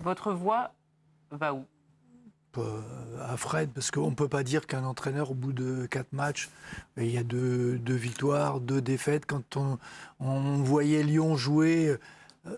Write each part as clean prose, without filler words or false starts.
Votre voix va où? À Fred, parce qu'on ne peut pas dire qu'un entraîneur, au bout de 4 matchs, il y a deux victoires, 2 défaites. Quand on voyait Lyon jouer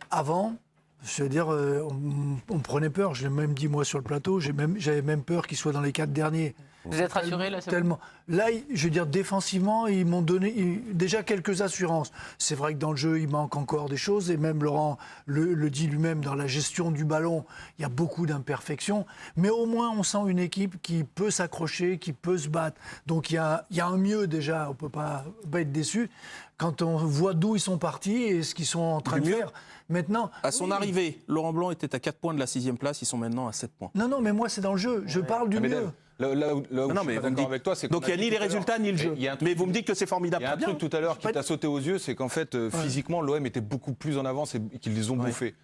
avant, je veux dire, on prenait peur. Je l'ai même dit, moi, sur le plateau, j'avais même peur qu'ils soient dans les 4 derniers. Vous êtes rassuré là? Tellement. Là, je veux dire, défensivement, ils m'ont donné déjà quelques assurances. C'est vrai que dans le jeu, il manque encore des choses, et même Laurent le dit lui-même, dans la gestion du ballon, il y a beaucoup d'imperfections. Mais au moins, on sent une équipe qui peut s'accrocher, qui peut se battre. Donc il y a un mieux déjà, on ne peut pas être déçu. Quand on voit d'où ils sont partis et ce qu'ils sont en train de faire. Maintenant, à son arrivée, Laurent Blanc était à 4 points de la 6e place, ils sont maintenant à 7 points. Non, mais moi, c'est dans le jeu. Je parle du mieux. Là où je suis pas d'accord avec toi, c'est donc il n'y a ni les résultats ni le jeu. Mais vous me dites que c'est formidable. Il y a un truc tout à l'heure qui t'a sauté aux yeux, c'est qu'en fait, physiquement, l'OM était beaucoup plus en avance et qu'ils les ont bouffés.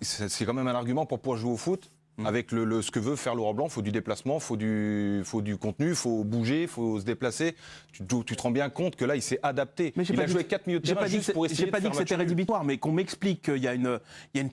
C'est quand même un argument pour pouvoir jouer au foot. Avec ce que veut faire Laurent Blanc, il faut du déplacement, il faut du contenu, il faut bouger, il faut se déplacer. Tu te rends bien compte que là, il s'est adapté. Il a joué 4 minutes de terrain juste pour essayer de faire J'ai pas dit que c'était rédhibitoire, mais qu'on m'explique qu'il y a une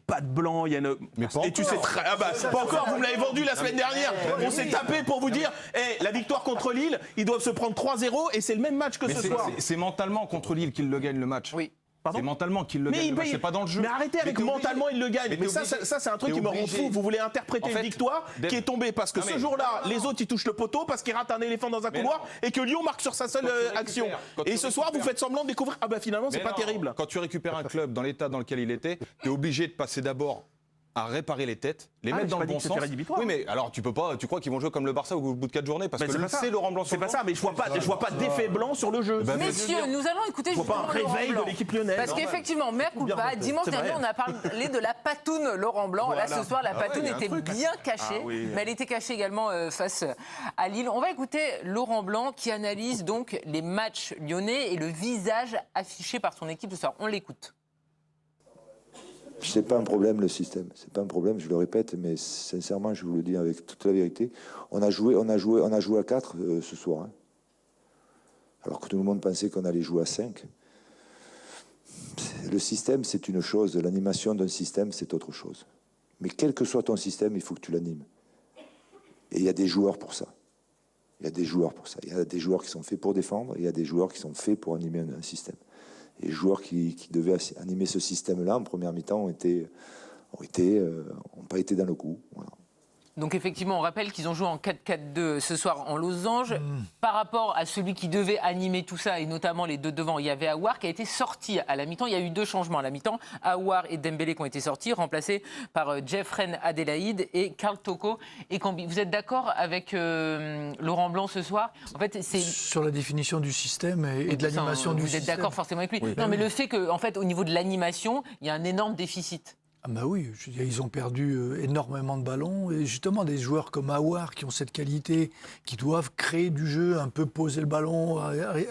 patte blanc, il y a une... Mais pas et tu sais très... Ah bah, pas encore, vous me l'avez vendu la semaine dernière. On s'est tapé pour vous dire, la victoire contre Lille, ils doivent se prendre 3-0 et c'est le même match que ce soir. C'est mentalement contre Lille qu'ils le gagnent le match. Oui. C'est mentalement qu'il le gagne, c'est pas dans le jeu. Mais arrêtez avec mentalement il le gagne. Mais ça c'est un truc qui me rend fou. Vous voulez interpréter une victoire qui est tombée parce que ce jour-là, les autres ils touchent le poteau parce qu'ils ratent un éléphant dans un couloir et que Lyon marque sur sa seule action. Et ce soir, vous faites semblant de découvrir, ah bah finalement c'est pas terrible. Quand tu récupères un club dans l'état dans lequel il était, t'es obligé de passer d'abord à réparer les têtes, les mettre dans le bon sens. Oui, mais alors tu peux pas, tu crois qu'ils vont jouer comme le Barça au bout de 4 journées parce que c'est Laurent Blanc. C'est pas ça, mais je vois pas d'effet blanc sur le jeu. Messieurs, nous allons écouter justement un réveil de l'équipe lyonnaise. Parce qu'effectivement, mea culpa, dimanche dernier, on a parlé de la patoune Laurent Blanc. Là, ce soir, la patoune était bien cachée, mais elle était cachée également face à Lille. On va écouter Laurent Blanc qui analyse donc les matchs lyonnais et le visage affiché par son équipe ce soir. On l'écoute. C'est pas un problème le système, c'est pas un problème, je le répète, mais sincèrement, je vous le dis avec toute la vérité, on a joué à 4 ce soir, hein. Alors que tout le monde pensait qu'on allait jouer à 5. Le système, c'est une chose, l'animation d'un système, c'est autre chose. Mais quel que soit ton système, il faut que tu l'animes. Et il y a des joueurs pour ça. Il y a des joueurs pour ça. Il y a des joueurs qui sont faits pour défendre, et il y a des joueurs qui sont faits pour animer un système. Et les joueurs qui devaient animer ce système-là en première mi-temps n'ont pas été dans le coup. Voilà. Donc effectivement, on rappelle qu'ils ont joué en 4-4-2 ce soir en losange. Par rapport à celui qui devait animer tout ça, et notamment les deux devant, il y avait Aouar qui a été sorti à la mi-temps. Il y a eu 2 changements à la mi-temps. Aouar et Dembélé qui ont été sortis, remplacés par Jeffren Adélaïde et Karl Toko et Cambi. Vous êtes d'accord avec Laurent Blanc ce soir? En fait, c'est sur la définition du système et de l'animation du système. Vous êtes d'accord forcément avec lui? Oui. Non, mais le fait qu'en fait, au niveau de l'animation, il y a un énorme déficit. Ah bah oui, ils ont perdu énormément de ballons. Et justement, des joueurs comme Aouar qui ont cette qualité, qui doivent créer du jeu, un peu poser le ballon,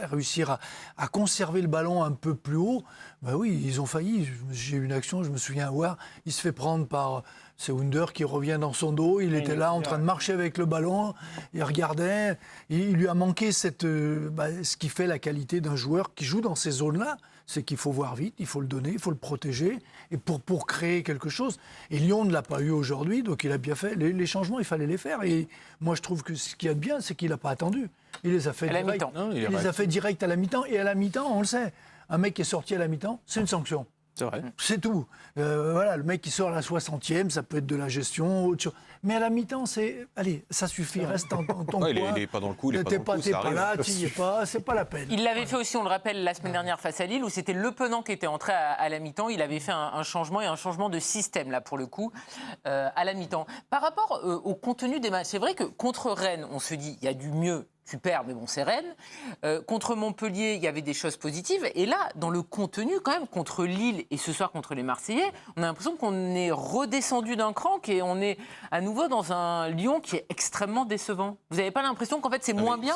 réussir à conserver le ballon un peu plus haut. Bah oui, ils ont failli. J'ai eu une action, je me souviens, Aouar, il se fait prendre par... C'est Under qui revient dans son dos. Il était là en train de marcher avec le ballon. Il regardait. Il lui a manqué ce qui fait la qualité d'un joueur qui joue dans ces zones-là. C'est qu'il faut voir vite, il faut le donner, il faut le protéger et pour créer quelque chose. Et Lyon ne l'a pas eu aujourd'hui, donc il a bien fait. Les changements, il fallait les faire. Et moi, je trouve que ce qu'il y a de bien, c'est qu'il n'a pas attendu. Il les a fait direct. Il les a fait direct à la mi-temps. Et à la mi-temps, on le sait, un mec qui est sorti à la mi-temps, c'est une sanction. C'est vrai. C'est tout. Voilà, le mec qui sort à la 60e, ça peut être de la gestion, autre chose. Mais à la mi-temps, c'est... Allez, ça suffit, reste dans ton coin. Il n'est pas dans le coup, il n'est pas dans le coup, t'es pas là, tu n'y es pas, c'est pas la peine. Il l'avait fait aussi, on le rappelle, la semaine dernière face à Lille, où c'était Le Penant qui était entré à la mi-temps. Il avait fait un changement, et un changement de système, là, pour le coup, à la mi-temps. Par rapport au contenu des matchs, c'est vrai que contre Rennes, on se dit, il y a du mieux. Super, mais bon, c'est Rennes. Contre Montpellier, il y avait des choses positives. Et là, dans le contenu, quand même, contre Lille et ce soir contre les Marseillais, on a l'impression qu'on est redescendu d'un cran et on est à nouveau dans un Lyon qui est extrêmement décevant. Vous n'avez pas l'impression qu'en fait, c'est moins bien?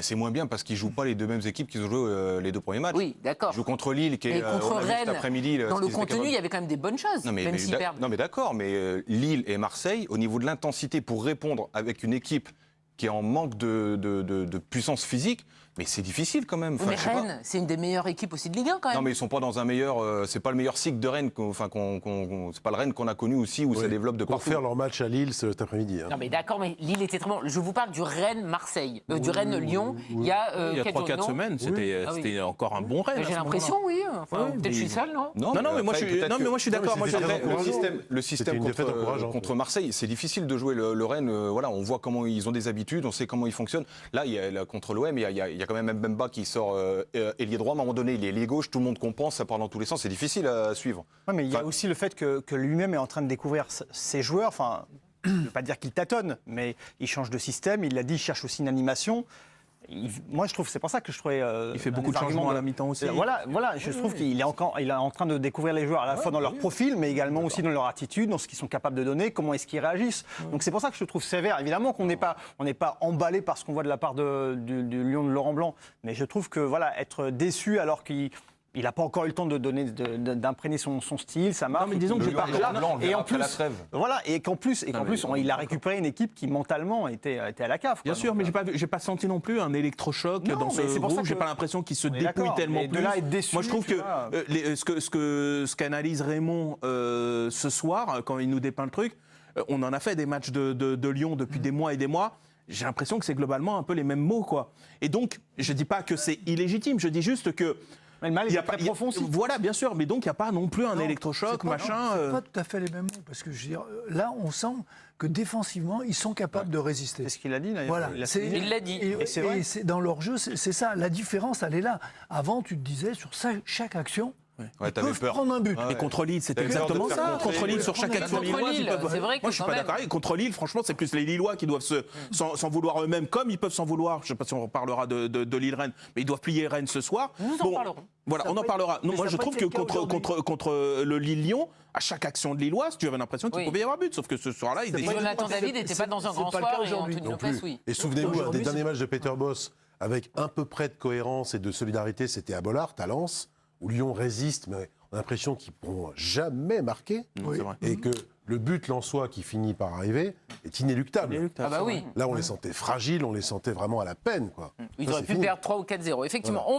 C'est moins bien parce qu'ils ne jouent pas les deux mêmes équipes qu'ils ont joué les 2 premiers matchs. Oui, d'accord. Ils jouent contre Lille, qui est contre Rennes, cet après-midi. dans le contenu, il y avait quand même des bonnes choses, même s'ils perdent. Non, mais d'accord, mais Lille et Marseille, au niveau de l'intensité pour répondre avec une équipe qui est en manque de puissance physique, Mais c'est difficile quand même. Mais Rennes, c'est une des meilleures équipes aussi de Ligue 1 quand même. Non, mais ils sont pas dans un meilleur. C'est pas le meilleur cycle de Rennes. C'est pas le Rennes qu'on a connu aussi où ça développe de partout. Pour faire leur match à Lille cet après-midi. Non, mais d'accord, mais Lille était très bon. Je vous parle du Rennes-Marseille, du Rennes-Lyon. Il y a 3-4 semaines, c'était encore un bon Rennes. J'ai l'impression, oui. Peut-être que je suis seul, non ? Non, mais moi je suis d'accord. Le système contre Marseille, c'est difficile de jouer le Rennes. Voilà, on voit comment ils ont des habitudes, on sait comment ils fonctionnent. Là, contre l'OM, il y a quand même Mbemba qui sort ailier droit. À un moment donné, il est ailier gauche, tout le monde comprend, ça part dans tous les sens. C'est difficile à suivre. Ouais, mais il y a aussi le fait que lui-même est en train de découvrir ses joueurs. Enfin, je ne veux pas dire qu'il tâtonne, mais il change de système. Il l'a dit, il cherche aussi une animation. Moi, je trouve, c'est pour ça que je trouvais. Il fait beaucoup de changements à la mi-temps aussi. Voilà, je trouve qu'il est en train de découvrir les joueurs à la fois dans leur profil, mais également aussi dans leur attitude, dans ce qu'ils sont capables de donner, comment est-ce qu'ils réagissent. Donc c'est pour ça que je trouve sévère. Évidemment qu'on n'est pas emballé par ce qu'on voit de la part du Lyon de Laurent Blanc, mais je trouve que être déçu alors qu'il n'a pas encore eu le temps d'imprégner son style, sa marque. Non, mais disons que j'ai pas et en plus, voilà, et qu'en plus, il a récupéré une équipe qui mentalement était à la cave. Bien sûr, mais j'ai pas senti non plus un électrochoc dans ce groupe. J'ai pas l'impression qu'il se dépouille tellement plus. De là être déçu, moi, je trouve que ce qu'analyse Raymond ce soir, quand il nous dépeint le truc, on en a fait des matchs de Lyon depuis des mois et des mois. J'ai l'impression que c'est globalement un peu les mêmes mots, quoi. Et donc, je dis pas que c'est illégitime, je dis juste que. Mais le mal est très profond aussi. Voilà, bien sûr, mais donc il n'y a pas non plus un électrochoc, machin. C'est pas tout à fait les mêmes mots, parce que je veux dire, là, on sent que défensivement, ils sont capables de résister. C'est ce qu'il a dit, d'ailleurs. Voilà, il l'a dit. Et c'est vrai. Dans leur jeu, c'est ça. La différence, elle est là. Avant, tu te disais, sur chaque action, ils peuvent prendre un but. Et contre Lille, c'était exactement ça. Contre Lille, sur chaque action lilloise, ils peuvent. C'est vrai que moi, je suis pas d'accord. Contre Lille, franchement, c'est plus les Lillois qui doivent s'en vouloir eux-mêmes, comme ils peuvent s'en vouloir. Je ne sais pas si on reparlera de Lille-Rennes, mais ils doivent plier Rennes ce soir. Nous en parlerons. Voilà, on en parlera. Non, moi, je trouve que contre le Lille-Lyon, à chaque action de Lilloise, tu avais l'impression qu'il pouvait y avoir but. Sauf que ce soir-là, il décide. Jonathan David n'était pas dans un grand soir et Anthony Lopez, oui. Et souvenez-vous, des derniers matchs de Peter Bosz, avec un peu près de cohérence et de solidarité, c'était à Bollaert, à Lens, où Lyon résiste, mais on a l'impression qu'ils ne pourront jamais marquer. C'est vrai. Et que le but lensois qui finit par arriver est inéluctable. Ah bah oui. Là, on les sentait fragiles, on les sentait vraiment à la peine, quoi. Ils auraient pu perdre 3 ou 4-0. Effectivement. Voilà.